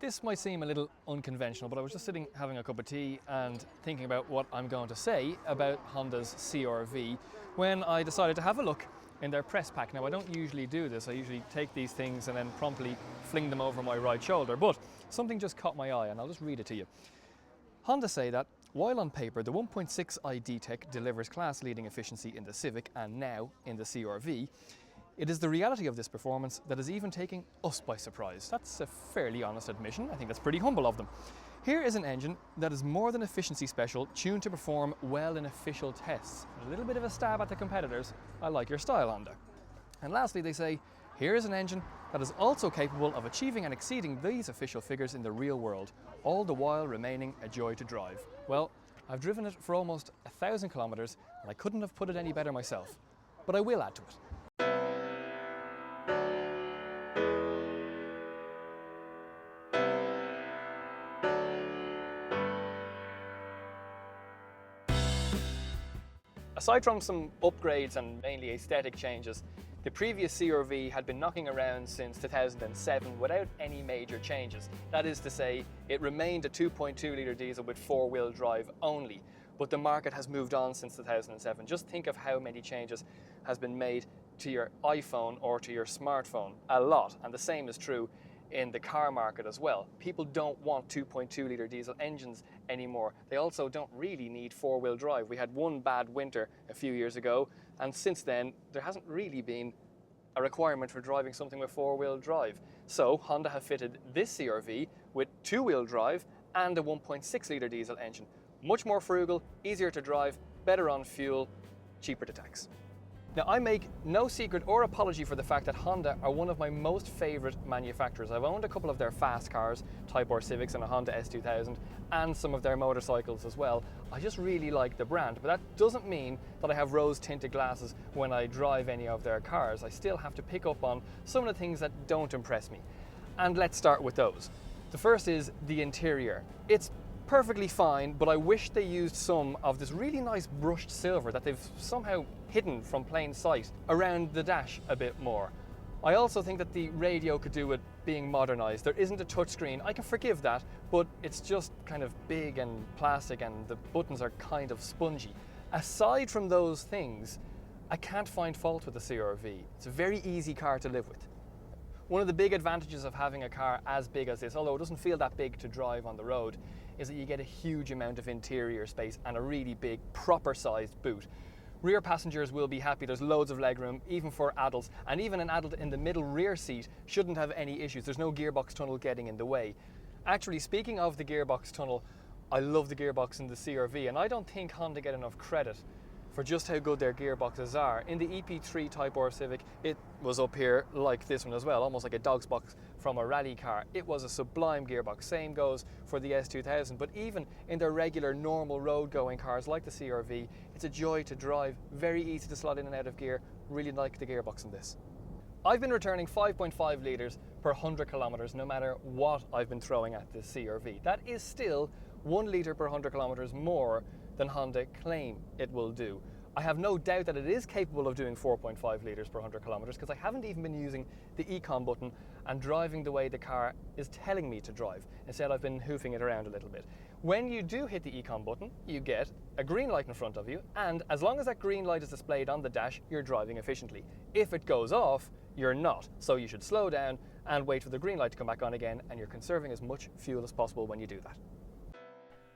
This might seem a little unconventional, but I was just sitting having a cup of tea and thinking about what I'm going to say about Honda's CRV when I decided to have a look in their press pack. Now, I don't usually do this. I usually take these things and then promptly fling them over my right shoulder, but something just caught my eye and I'll just read it to you. Honda say that while on paper the 1.6 I-DTEC delivers class-leading efficiency in the Civic and now in the CRV, it is the reality of this performance that is even taking us by surprise. That's a fairly honest admission. I think that's pretty humble of them. Here is an engine that is more than efficiency special, tuned to perform well in official tests. A little bit of a stab at the competitors. I like your style, Honda. And lastly, they say, here is an engine that is also capable of achieving and exceeding these official figures in the real world, all the while remaining a joy to drive. Well, I've driven it for almost 1,000 kilometers and I couldn't have put it any better myself, but I will add to it. Aside from some upgrades and mainly aesthetic changes, the previous CRV had been knocking around since 2007 without any major changes. That is to say, it remained a 2.2 litre diesel with four-wheel drive only, but the market has moved on since 2007. Just think of how many changes has been made to your iPhone or to your smartphone. A lot, and the same is true in the car market as well. People don't want 2.2 litre diesel engines anymore. They also don't really need four-wheel drive. We had one bad winter a few years ago, and since then there hasn't really been a requirement for driving something with four-wheel drive. So Honda have fitted this CRV with two-wheel drive and a 1.6 litre diesel engine. Much more frugal, easier to drive, better on fuel, cheaper to tax. Now, I make no secret or apology for the fact that Honda are one of my most favourite manufacturers. I've owned a couple of their fast cars, Type R Civics and a Honda S2000, and some of their motorcycles as well. I just really like the brand, but that doesn't mean that I have rose-tinted glasses when I drive any of their cars. I still have to pick up on some of the things that don't impress me. And let's start with those. The first is the interior. It's perfectly fine, but I wish they used some of this really nice brushed silver that they've somehow hidden from plain sight around the dash a bit more. I also think that the radio could do with being modernized. There isn't a touchscreen. I can forgive that, but it's just kind of big and plastic and the buttons are kind of spongy. Aside from those things, I can't find fault with the CRV. It's a very easy car to live with. One of the big advantages of having a car as big as this, although it doesn't feel that big to drive on the road, is that you get a huge amount of interior space and a really big, proper-sized boot. Rear passengers will be happy. There's loads of legroom, even for adults, and even an adult in the middle rear seat shouldn't have any issues. There's no gearbox tunnel getting in the way. Actually, speaking of the gearbox tunnel, I love the gearbox in the CRV, and I don't think Honda get enough credit for just how good their gearboxes are. In the EP3 Type R Civic, it was up here like this one as well, almost like a dog's box from a rally car. It was a sublime gearbox. Same goes for the S2000, but even in their regular normal road-going cars like the CRV, it's a joy to drive, very easy to slot in and out of gear. Really like the gearbox in this. I've been returning 5.5 litres per 100 kilometres no matter what I've been throwing at this CRV. That is still 1 litre per 100 kilometres more than Honda claim it will do. I have no doubt that it is capable of doing 4.5 litres per 100 kilometres because I haven't even been using the econ button and driving the way the car is telling me to drive. Instead, I've been hoofing it around a little bit. When you do hit the econ button, you get a green light in front of you, and as long as that green light is displayed on the dash, you're driving efficiently. If it goes off, you're not. So you should slow down and wait for the green light to come back on again, and you're conserving as much fuel as possible when you do that.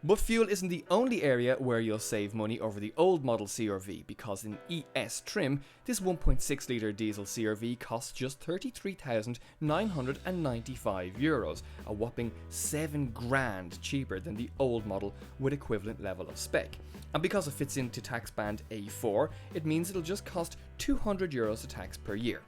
But fuel isn't the only area where you'll save money over the old model CRV, because in ES trim, this 1.6 litre diesel CRV costs just €33,995, a whopping £7,000 cheaper than the old model with equivalent level of spec. And because it fits into tax band A4, it means it'll just cost €200 to tax per year.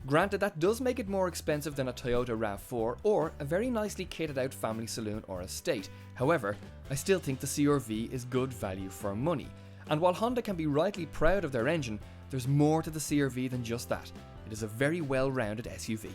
Granted, that does make it more expensive than a Toyota RAV4 or a very nicely kitted out family saloon or estate. However, I still think the CRV is good value for money. And while Honda can be rightly proud of their engine, there's more to the CRV than just that. It is a very well-rounded SUV.